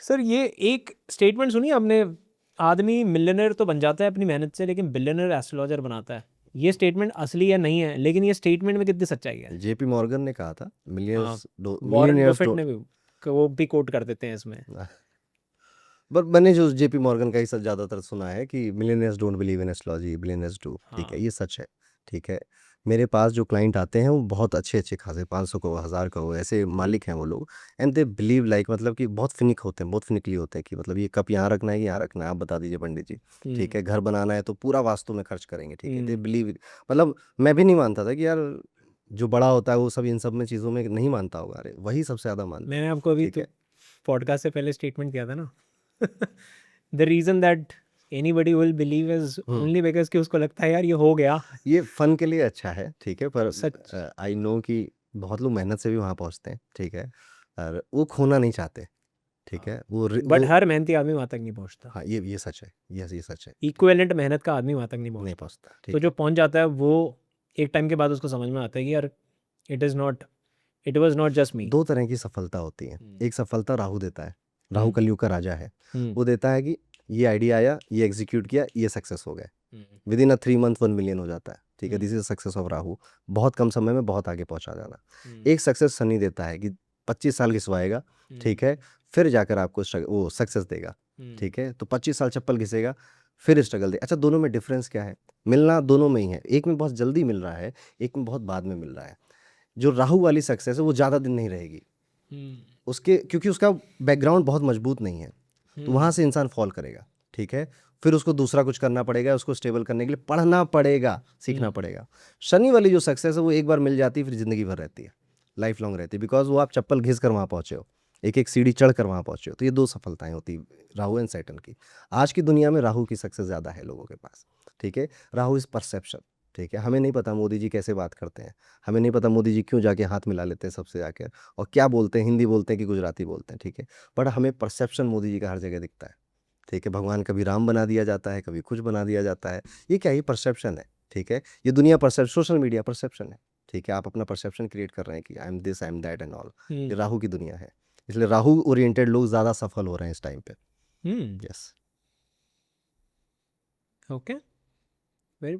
Sir ये एक statement सुनी आपने, आदमी मिलियनर तो बन जाता है अपनी मेहनत से लेकिन बिलियनर एस्ट्रोलॉजर बनाता है। ये स्टेटमेंट असली या नहीं है, लेकिन ये स्टेटमेंट में कितनी सच्चाई है? जेपी मॉर्गन ने कहा था हाँ, millions Warren millionaires Buffett don't. ने भी, वो भी कोट कर देते हैं इसमें। बट मैंने जो जेपी मॉर्गन का ही सब ज़्यादातर सुना है कि millionaires don't believe in astrology, billionaires do. ठीक है, हाँ। ये सच है। ठीक है, मेरे पास जो क्लाइंट आते हैं वो बहुत अच्छे अच्छे खासे 500 को 1000 का हो ऐसे मालिक हैं वो लोग। एंड दे बिलीव लाइक मतलब कि बहुत फिनिक होते हैं, बहुत फिनिकली होते हैं कि मतलब ये कप यहाँ रखना है, यहाँ रखना है, आप बता दीजिए पंडित जी। ठीक है, घर बनाना है तो पूरा वास्तु में खर्च करेंगे। ठीक है, दे बिलीव। मतलब मैं भी नहीं मानता था कि यार जो बड़ा होता है वो सब इन सब में चीज़ों में नहीं मानता होगा, अरे वही सबसे ज़्यादा मानते हैं। मैंने आपको अभी ठीक तो है। पॉडकास्ट से पहले स्टेटमेंट किया था ना। The reason that anybody will believe is hmm. Only because कि उसको लगता है यार ये हो गया ये फन के लिए अच्छा है। ठीक है, पर सच। आई नो कि बहुत लोग मेहनत से भी वहाँ पहुँचते हैं। ठीक है, और वो खोना नहीं चाहते। ठीक हाँ, है, बट वो हर मेहनती आदमी वहाँ तक नहीं पहुँचता। हाँ, ये सच है। ये सच है। इक्विवेलेंट मेहनत का आदमी वहाँ तक नहीं नहीं पहुँचता। पहुँचता। तो ठीक जो है। पहुँच जाता है वो एक टाइम के बाद उसको समझ में आता है कि यार it is not, it was not just me. दो तरह की सफलता होती है। एक सफलता राहु देता है। राहु हम्म। कलयुग का राजा है। हम्म। वो देता है कि ये आइडिया आया, ये एग्जीक्यूट किया, ये सक्सेस हो गए। Hmm. Within a 3 month 1 million हो जाता है। ठीक है, this hmm. Is success of Rahu. बहुत कम समय में बहुत आगे पहुंचा जाना। हम्म। एक सक्सेस शनि देता है कि 25 साल घिसवाएगा। हम्म। ठीक है, फिर जाकर आपको वो सक्सेस देगा। हम्म। ठीक है, तो 25 साल चप्पल घिसेगा, फिर स्ट्रगल दे। अच्छा, दोनों में डिफरेंस क्या है? मिलना दोनों में ही है, एक में बहुत जल्दी मिल रहा है, एक में बहुत बाद में मिल रहा है। जो राहु वाली सक्सेस है वो ज़्यादा दिन नहीं रहेगी हम्म। उसके, क्योंकि उसका बैकग्राउंड बहुत मजबूत नहीं है। तो वहाँ हम्म। से इंसान फॉल करेगा। ठीक है, फिर उसको दूसरा कुछ करना पड़ेगा, उसको स्टेबल करने के लिए पढ़ना पड़ेगा, सीखना हम्म। पड़ेगा। शनि वाली जो सक्सेस है वो एक बार मिल जाती है, फिर ज़िंदगी भर रहती है, लाइफ लॉन्ग रहती है, बिकॉज वो आप चप्पल घिस कर वहाँ पहुँचे हो, एक एक सीढ़ी चढ़ कर वहाँ पहुँचे हो। तो ये दो सफलताएं होती राहु एंड सैटर्न की। आज की दुनिया में राहु की सक्सेस ज़्यादा है लोगों के पास। ठीक है, राहु इज़ परसेप्शन। ठीक है, हमें नहीं पता मोदी जी कैसे बात करते हैं, हमें नहीं पता मोदी जी क्यों जाके हाथ मिला लेते हैं सबसे जाके, और क्या बोलते हैं, हिंदी बोलते हैं कि गुजराती बोलते हैं। ठीक है, बट हमें परसेप्शन मोदी जी का हर जगह दिखता है। ठीक है, भगवान कभी राम बना दिया जाता है, कभी कुछ बना दिया जाता है। ये क्या, ये परसेप्शन है। ठीक है, ये दुनिया परसेप्शन, सोशल मीडिया परसेप्शन है। ठीक है, आप अपना परसेप्शन क्रिएट कर रहे हैं कि I am this, I am that and all. ये हम्म। राहु की दुनिया है, इसलिए राहु ओरिएंटेड लोग ज़्यादा सफल हो रहे हैं इस टाइम पे। हम्म। यस। ओके। वेरी।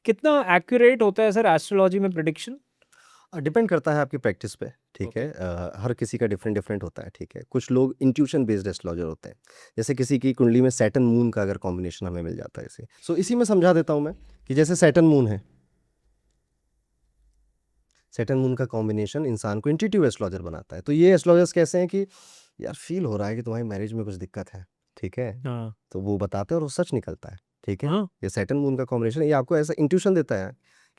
कितना एक्यूरेट होता है सर एस्ट्रोलॉजी में प्रिडिक्शन? डिपेंड करता है आपकी प्रैक्टिस पे। ठीक है, ओके। हर किसी का डिफरेंट डिफरेंट होता है। ठीक है, कुछ लोग इंट्यूशन बेस्ड एस्ट्रोलॉजर होते हैं। जैसे किसी की कुंडली में सैटर्न मून का अगर कॉम्बिनेशन हमें मिल जाता है इसे, सो इसी में समझा देता हूँ मैं कि जैसे सैटर्न मून है, सैटर्न मून का कॉम्बिनेशन इंसान को इंट्यूटिव एस्ट्रोलॉजर बनाता है। तो ये एस्ट्रोलॉजर्स कैसे हैं कि यार फील हो रहा है कि तुम्हारी मैरिज में कुछ दिक्कत है। ठीक है, हाँ। तो वो बताते हैं और वो सच निकलता है। ठीक है, हाँ, ये सैटर्न मून का कॉम्बिनेशन ये आपको ऐसा इंट्यूशन देता है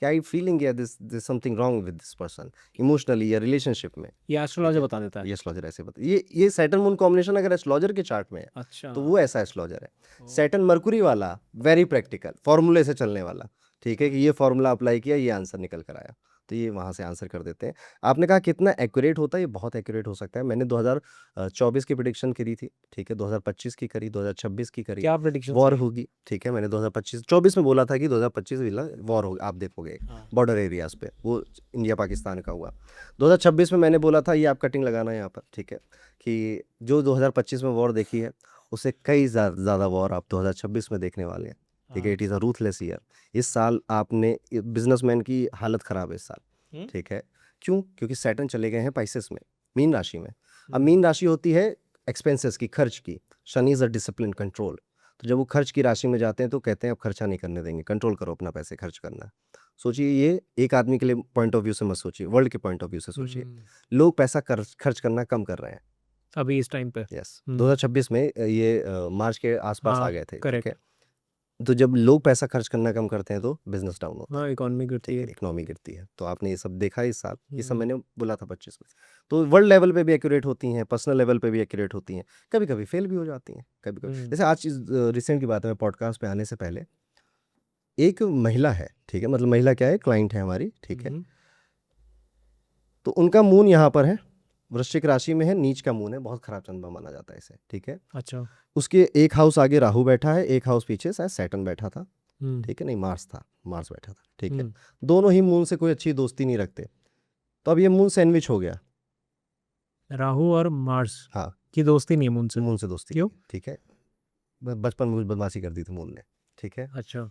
कि आई फीलिंग या this something wrong with this person, emotionally या रिलेशनशिप में। ये ठीक एस्ट्रोलॉजर है, बता देता है। ये एस्ट्रोलॉजर ऐसे बता, ये सैटर्न मून कॉम्बिनेशन अगर एस्ट्रोलॉजर के चार्ट में है अच्छा। तो वो ऐसा एस्ट्रोलॉजर है। ओ। सैटर्न मरकुरी वाला वेरी प्रैक्टिकल, फॉर्मूले से चलने वाला। ठीक है, कि ये फॉर्मूला अप्लाई किया, ये आंसर निकल कर आया, तो ये वहाँ से आंसर कर देते हैं। आपने कहा कितना एक्यूरेट होता है, ये बहुत एक्यूरेट हो सकता है। मैंने 2024 की प्रिडिक्शन करी थी। ठीक है, 2025 की करी, 2026 की करी। क्या प्रिडिक्शन वॉर थी? होगी। ठीक है, मैंने 2024 में बोला था कि 2025 में वॉर होगी, आप देखोगे हाँ। बॉर्डर एरियाज पे, वो इंडिया पाकिस्तान का हुआ। 2026 में मैंने बोला था ये आप कटिंग लगाना है यहाँ पर। ठीक है, कि जो 2025 में वॉर देखी है उससे कई ज़्यादा वॉर आप 2026 में देखने वाले हैं। ठीक है, हाँ। It is a ruthless year. इस साल आपने बिजनेसमैन की हालत ख़राब है इस साल। हम्म। ठीक है, क्यों? क्योंकि सैटर्न चले गए हैं पाइसेस में, मीन राशि में। अब हम्म। मीन राशि होती है एक्सपेंसेस की, खर्च की। Shani is a discipline control. तो जब वो खर्च की राशि में जाते हैं तो कहते हैं अब खर्चा नहीं करने देंगे, कंट्रोल करो अपना पैसे खर्च करना। सोचिए, ये एक आदमी के लिए पॉइंट ऑफ व्यू से मत सोचिए, वर्ल्ड के पॉइंट ऑफ व्यू से सोचिए। हम्म। लोग पैसा खर्च करना कम कर रहे हैं। अभी इस टाइम पे। यस, हम्म। 2026 में ये मार्च के आसपास आ हाँ, गए थे। ठीक है, करेक्ट। तो जब लोग पैसा खर्च करना कम करते हैं तो बिजनेस डाउन होता हाँ, है। इकोनॉमी गिरती ठीक है, है। इकोनॉमी गिरती है। तो आपने ये सब देखा है इस साल, ये सब हम्म। मैंने बोला था 25 में। तो वर्ल्ड लेवल पे भी एक्यूरेट होती हैं, पर्सनल लेवल पे भी एक्यूरेट होती हैं, कभी कभी फेल भी हो जाती हैं, कभी कभी। हम्म। जैसे आज चीज़ रिसेंट की बात है, मैं पॉडकास्ट पे आने से पहले एक महिला है। ठीक है, मतलब महिला क्या है, क्लाइंट है हमारी। ठीक है, हम्म। तो उनका मून यहाँ पर है, वृश्चिक राशि में है, नीच का मून है, बहुत खराब चंद्रमा माना जाता है इसे। ठीक है, अच्छा। उसके एक हाउस आगे राहु बैठा है, एक हाउस पीछे शायद सैटर्न बैठा था। हम्म। ठीक है, नहीं मार्स था, मार्स बैठा था। ठीक है, हम्म। दोनों ही मून से कोई अच्छी दोस्ती नहीं रखते। तो अब ये मून सैंडविच हो गया। राहु और मार्स हाँ, कि दोस्ती नहीं है मून से। मून से दोस्ती क्यों? की, ठीक है। बचपन में कुछ बदमाशी कर दी थी मून ने, ठीक है। अच्छा,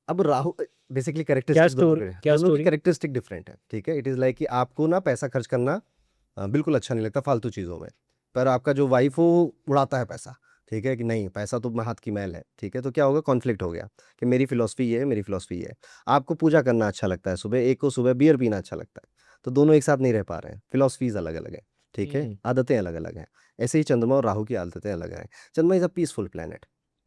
अब राहु बेसिकली क्या कैरेक्टरिस्टिक दोनों स्टोरी, क्या दोनों की स्टोरी? कैरेक्टरिस्टिक डिफरेंट है, ठीक है। इट इज़ लाइक कि आपको ना पैसा खर्च करना बिल्कुल अच्छा नहीं लगता फालतू चीज़ों में, पर आपका जो वाइफ हो उड़ाता है पैसा, ठीक है, कि नहीं पैसा तो हाथ की मैल है, ठीक है। तो क्या होगा, कॉन्फ्लिक्ट हो गया कि मेरी फिलॉसफी ये है, मेरी फिलॉसफी ये है। आपको पूजा करना अच्छा लगता है सुबह, एक को सुबह बियर पीना अच्छा लगता है, तो दोनों एक साथ नहीं रह पा रहे हैं, फिलॉसफीज अलग अलग है, ठीक है, आदतें अलग अलग हैं। ऐसे ही चंद्रमा और राहु की आदतें अलग हैं। चंद्रमा is a peaceful planet,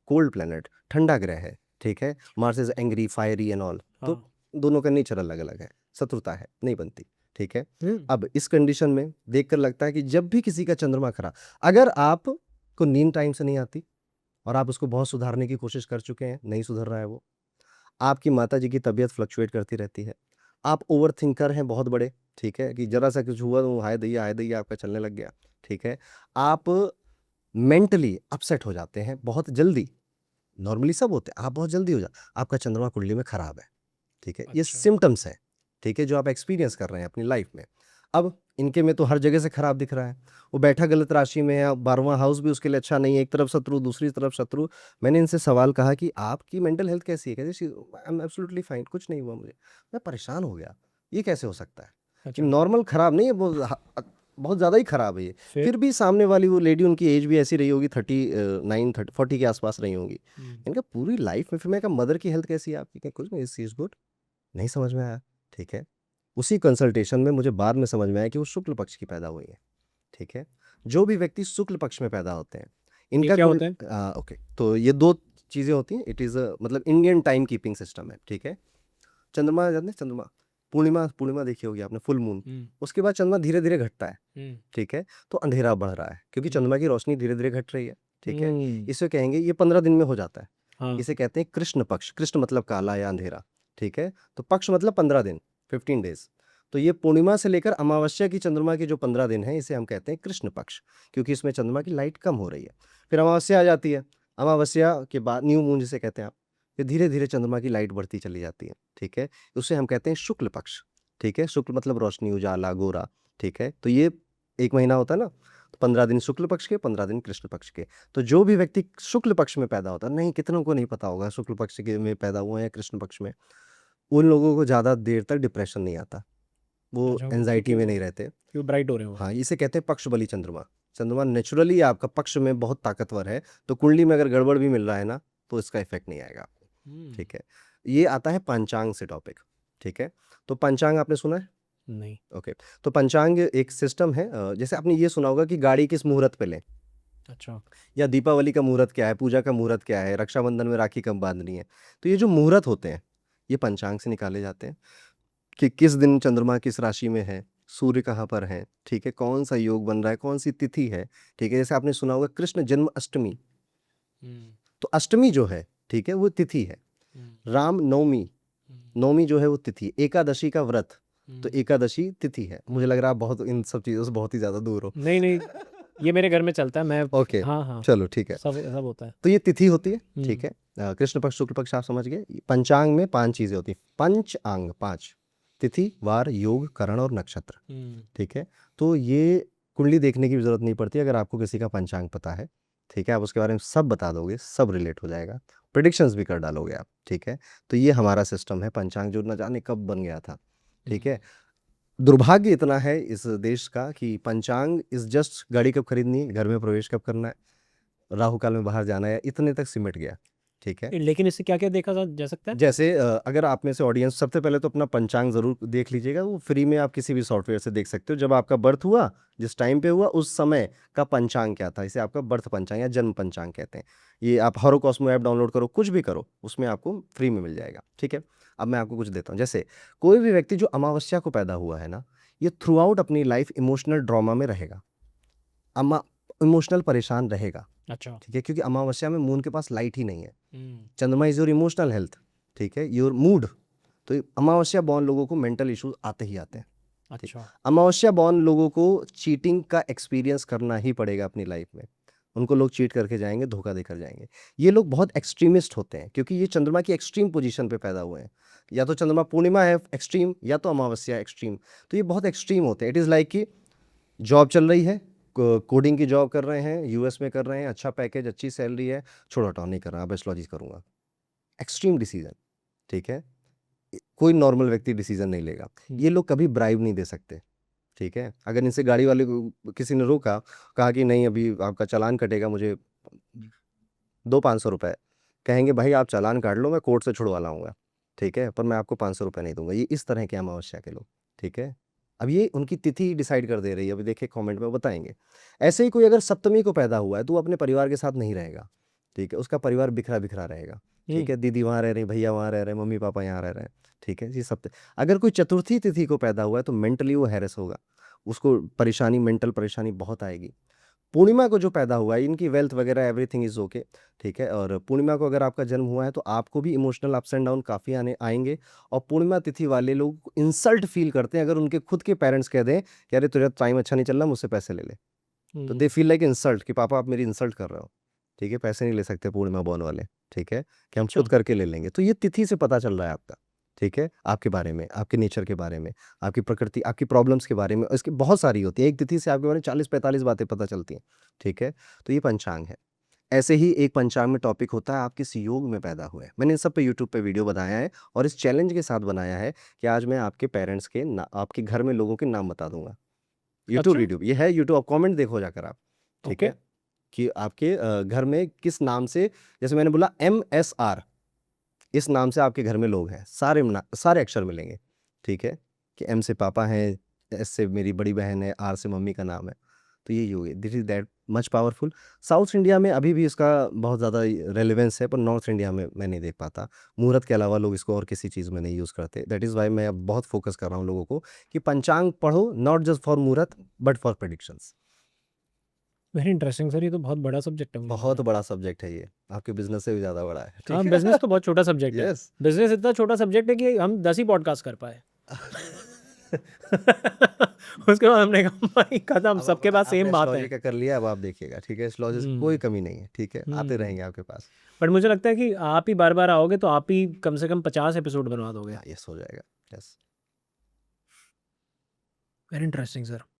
cold planet, ठंडा ग्रह है, ठीक है। Mars is angry fiery and all, तो हाँ। दोनों का नेचर अलग अलग है, शत्रुता है, नहीं बनती, ठीक है। अब इस कंडीशन में देखकर लगता है कि जब भी किसी का चंद्रमा खरा, अगर आप को नींद टाइम से नहीं आती और आप उसको बहुत सुधारने की कोशिश कर चुके हैं, नहीं सुधर रहा है वो, आपकी माता जी की तबीयत फ्लक्चुएट करती रहती है, आप ओवर थिंकर हैं बहुत बड़े, ठीक है, कि जरा सा कुछ हुआ तो हाय दैया आपका चलने लग गया, ठीक है। आप मेंटली अपसेट हो जाते हैं बहुत जल्दी, नॉर्मली सब होते हैं, आप बहुत जल्दी हो जा, आपका चंद्रमा कुंडली में खराब है, ठीक है। ये अच्छा। सिम्टम्स हैं, ठीक है, जो आप एक्सपीरियंस कर रहे हैं अपनी लाइफ में। अब इनके में तो हर जगह से खराब दिख रहा है, वो बैठा गलत राशि में है, 12वां हाउस भी उसके लिए अच्छा नहीं है, एक तरफ शत्रु दूसरी तरफ शत्रु। मैंने इनसे सवाल कहा कि आपकी मेंटल हेल्थ कैसी है, कहते आई एम एब्सोल्युटली फाइन, कुछ नहीं हुआ मुझे। मैं परेशान हो गया, ये कैसे हो सकता है कि अच्छा, नॉर्मल खराब नहीं है, बहुत ज़्यादा ही खराब है ये। फिर? फिर भी सामने वाली वो लेडी, उनकी एज भी ऐसी रही होगी, 39 40 के आसपास रही होंगी। इनका पूरी लाइफ में, फिर मैं कहा मदर की हेल्थ कैसी है आपकी, कहीं कुछ नहीं, सी इज गुड, नहीं समझ में आया, ठीक है। उसी कंसल्टेशन में मुझे बाद में समझ में आया कि वो शुक्ल पक्ष की पैदा हुई है, ठीक है। जो भी व्यक्ति शुक्ल पक्ष में पैदा होते हैं, ये इनका क्या होता है? ओके, तो ये दो चीज़ें होती हैं। इट इज़ मतलब इंडियन टाइम कीपिंग सिस्टम है, ठीक है। चंद्रमा जानते हैं, चंद्रमा पूर्णिमा, पूर्णिमा देखी होगी आपने, फुल मून, उसके बाद चंद्रमा धीरे धीरे घटता है, ठीक है। तो अंधेरा बढ़ रहा है क्योंकि चंद्रमा की रोशनी धीरे धीरे घट रही है, ठीक है। इसे कहेंगे ये 15 दिन में हो जाता है, हाँ। इसे कहते हैं कृष्ण पक्ष। कृष्ण मतलब काला या अंधेरा, ठीक है। तो पक्ष मतलब 15 दिन, 15 डेज। तो ये पूर्णिमा से लेकर अमावस्या की चंद्रमा की जो 15 दिन है, इसे हम कहते हैं कृष्ण पक्ष, क्योंकि इसमें चंद्रमा की लाइट कम हो रही है। फिर अमावस्या आ जाती है, अमावस्या के बाद न्यू मून जिसे कहते हैं आप, फिर धीरे धीरे चंद्रमा की लाइट बढ़ती चली जाती है, ठीक है। उसे हम कहते हैं शुक्ल पक्ष, ठीक है। शुक्ल मतलब रोशनी, उजाला, गोरा, ठीक है। तो ये 1 महीना होता है ना, तो 15 दिन शुक्ल पक्ष के, 15 दिन कृष्ण पक्ष के। तो जो भी व्यक्ति शुक्ल पक्ष में पैदा होता है, नहीं कितनों को नहीं पता होगा शुक्ल पक्ष के में पैदा हुए हैं कृष्ण पक्ष में, उन लोगों को ज़्यादा देर तक डिप्रेशन नहीं आता, वो अच्छा, एंजाइटी में नहीं रहते। क्यों ब्राइट हो रहे हो? हाँ, इसे कहते हैं पक्ष बली चंद्रमा। चंद्रमा नेचुरली आपका पक्ष में बहुत ताकतवर है, तो कुंडली में अगर गड़बड़ भी मिल रहा है ना, तो इसका इफेक्ट नहीं आएगा आपको, ठीक है। ये आता है पंचांग से टॉपिक, ठीक है। तो पंचांग आपने सुना है? नहीं। ओके। तो पंचांग एक सिस्टम है, जैसे आपने ये सुना होगा कि गाड़ी किस मुहूर्त पे लें, अच्छा। या दीपावली का मुहूर्त क्या है, पूजा का मुहूर्त क्या है, रक्षाबंधन में राखी कब बांधनी है। तो ये जो मुहूर्त होते हैं, ये पंचांग से निकाले जाते हैं कि किस दिन चंद्रमा किस राशि में है, सूर्य कहाँ पर है, ठीक है, कौन सा योग बन रहा है, कौन सी तिथि है, ठीक है। जैसे आपने सुना होगा कृष्ण जन्म अष्टमी, तो अष्टमी जो है, ठीक है, वो तिथि है। राम नवमी, नवमी जो है वो तिथि। एकादशी का व्रत, तो एकादशी तिथि है। मुझे लग रहा है आप बहुत इन सब चीज़ों से बहुत ही ज़्यादा दूर हो। नहीं नहीं, ये मेरे घर में चलता है, मैं। ओके, हाँ हाँ, चलो ठीक है। सब सब होता है। तो ये तिथि होती है, ठीक है। कृष्ण पक्ष शुक्ल पक्ष आप समझ गए। पंचांग में 5 चीज़ें होती हैं, पंचांग 5, तिथि, वार, योग, करण और नक्षत्र, ठीक है। तो ये कुंडली देखने की भी जरूरत नहीं पड़ती अगर आपको किसी का पंचांग पता है, ठीक है। आप उसके बारे में सब बता दोगे, सब रिलेट हो जाएगा, प्रिडिक्शंस भी कर डालोगे आप, ठीक है। तो ये हमारा सिस्टम है पंचांग, जो न जाने कब बन गया था, ठीक है। दुर्भाग्य इतना है इस देश का कि पंचांग इज जस्ट गाड़ी कब खरीदनी है, घर में प्रवेश कब करना है, राहु काल में बाहर जाना है, इतने तक सिमट गया, ठीक है। लेकिन इससे क्या क्या देखा जा सकता है? जैसे अगर आप में से ऑडियंस, सबसे पहले तो अपना पंचांग जरूर देख लीजिएगा, वो फ्री में आप किसी भी सॉफ्टवेयर से देख सकते हो। जब आपका बर्थ हुआ, जिस टाइम पे हुआ, उस समय का पंचांग क्या था, इसे आपका बर्थ पंचांग या जन्म पंचांग कहते हैं। ये आप हॉरोकॉस्मो ऐप डाउनलोड करो, कुछ भी करो, उसमें आपको फ्री में मिल जाएगा, ठीक है। अब मैं आपको कुछ देता हूँ। जैसे कोई भी व्यक्ति जो अमावस्या को पैदा हुआ है ना, ये थ्रू आउट अपनी लाइफ इमोशनल ड्रामा में रहेगा, इमोशनल परेशान रहेगा, अच्छा। ठीक है, क्योंकि अमावस्या में मून के पास लाइट ही नहीं है। चंद्रमा इज योर इमोशनल हेल्थ, ठीक है, योर मूड। तो अमावस्या बॉर्न लोगों को मेंटल इश्यूज आते ही आते हैं। अच्छा। अमावस्या बॉर्न लोगों को चीटिंग का एक्सपीरियंस करना ही पड़ेगा अपनी लाइफ में। उनको लोग चीट करके जाएंगे, धोखा देकर जाएंगे। ये लोग बहुत एक्सट्रीमिस्ट होते हैं क्योंकि ये चंद्रमा की एक्सट्रीम पोजीशन पे पैदा हुए हैं। या तो चंद्रमा पूर्णिमा है एक्सट्रीम, या तो अमावस्या एक्सट्रीम। तो ये बहुत एक्सट्रीम होते हैं। इट इज़ लाइक कि जॉब चल रही है, कोडिंग की जॉब कर रहे हैं, यूएस में कर रहे हैं, अच्छा पैकेज, अच्छी सैलरी है, छोड़ो हटाओ नहीं कर रहा, अब एस्ट्रोलॉजी करूंगा। एक्सट्रीम डिसीजन, ठीक है, कोई नॉर्मल व्यक्ति डिसीजन नहीं लेगा। ये लोग कभी ब्राइब नहीं दे सकते, ठीक है। अगर इनसे गाड़ी वाले को किसी ने रोका, कहा कि नहीं अभी आपका चालान कटेगा, मुझे दो 500 रुपये, कहेंगे भाई आप चालान काट लो, मैं कोर्ट से छुड़वा लाऊंगा, ठीक है, पर मैं आपको 500 रुपये नहीं दूंगा। ये इस तरह के अमावस्या के लोग, ठीक है। अब ये उनकी तिथि डिसाइड कर दे रही है, अभी देखिए कमेंट में बताएंगे। ऐसे ही कोई अगर सप्तमी को पैदा हुआ है तो वो अपने परिवार के साथ नहीं रहेगा, ठीक है, उसका परिवार बिखरा बिखरा रहेगा, ठीक है, दीदी वहाँ रह रही, भैया वहाँ रह रहे हैं, मम्मी पापा यहाँ रह रहे हैं, ठीक है। ये सप्त अगर कोई चतुर्थी तिथि को पैदा हुआ है तो मेंटली वो हैरेस होगा, उसको परेशानी, मेंटल परेशानी बहुत आएगी। पूर्णिमा को जो पैदा हुआ है, इनकी वेल्थ वगैरह एवरीथिंग इज ओके, ठीक है। और पूर्णिमा को अगर आपका जन्म हुआ है तो आपको भी इमोशनल अप्स एंड डाउन काफ़ी आने आएंगे। और पूर्णिमा तिथि वाले लोग इंसल्ट फील करते हैं अगर उनके खुद के पेरेंट्स कह दें कि अरे तुझे टाइम अच्छा नहीं चल रहा, मुझसे पैसे ले ले, तो दे फील लाइक इंसल्ट कि पापा आप मेरी इंसल्ट कर रहे हो, ठीक है, पैसे नहीं ले सकते पूर्णिमा बॉर्न वाले, ठीक है, कि हम खुद करके ले लेंगे। तो ये तिथि से पता चल रहा है आपका, ठीक है, आपके बारे में, आपके नेचर के बारे में, आपकी प्रकृति, आपकी प्रॉब्लम्स के बारे में, इसकी बहुत सारी होती है। एक तिथि से आपके बारे में 40-45 बातें पता चलती हैं, ठीक है। तो ये पंचांग है। ऐसे ही एक पंचांग में टॉपिक होता है आप किस योग में पैदा हुए। मैंने इन सब पे यूट्यूब पे वीडियो बनाया है और इस चैलेंज के साथ बनाया है कि आज मैं आपके पेरेंट्स के आपके घर में लोगों के नाम बता दूंगा। यूट्यूब अच्छा। वीडियो ये है, यूट्यूब कमेंट देखो जाकर आप, ठीक ओके। है, कि आपके घर में किस नाम से, जैसे मैंने बोला MSR, इस नाम से आपके घर में लोग हैं, सारे अक्षर मिलेंगे, ठीक है, कि M से पापा हैं, S से मेरी बड़ी बहन है, R से मम्मी का नाम है। तो ये योग है, this is that much powerful. South India में अभी भी इसका बहुत ज़्यादा रेलेवेंस है, पर नॉर्थ इंडिया में मैं नहीं देख पाता। मुहूर्त के अलावा लोग इसको और किसी चीज़ में नहीं यूज़ करते। दैट इज़ वाई मैं अब बहुत फोकस कर रहा हूँ लोगों को कि पंचांग पढ़ो, नॉट जस्ट फॉर मुहूर्त but for predictions. Very interesting sir, ये तो बहुत बड़ा सब्जेक्ट है मुझे बहुत लगता बड़ा सब्जेक्ट है ये, आपके बिजनेस से भी ज़्यादा बड़ा है, है। ठीक हाँ, है। बिजनेस तो बहुत छोटा सब्जेक्ट है। यस। बिजनेस इतना छोटा सब्जेक्ट है कि हम 10 ही पॉडकास्ट कर पाए। उसके बाद हमने कहा भाई खत्म, सबके पास सेम बात एस्ट्रोलॉजी है। का कर लिया, अब आप देखिएगा, ठीक है, एस्ट्रोलॉजी से कोई कमी नहीं है, ठीक है, आते रहेंगे आपके पास। बट मुझे लगता है कि आप ही बार बार आओगे तो आप ही कम से कम 50 एपिसोड बनवा दोगे। यस हो जाएगा, यस। Very interesting sir.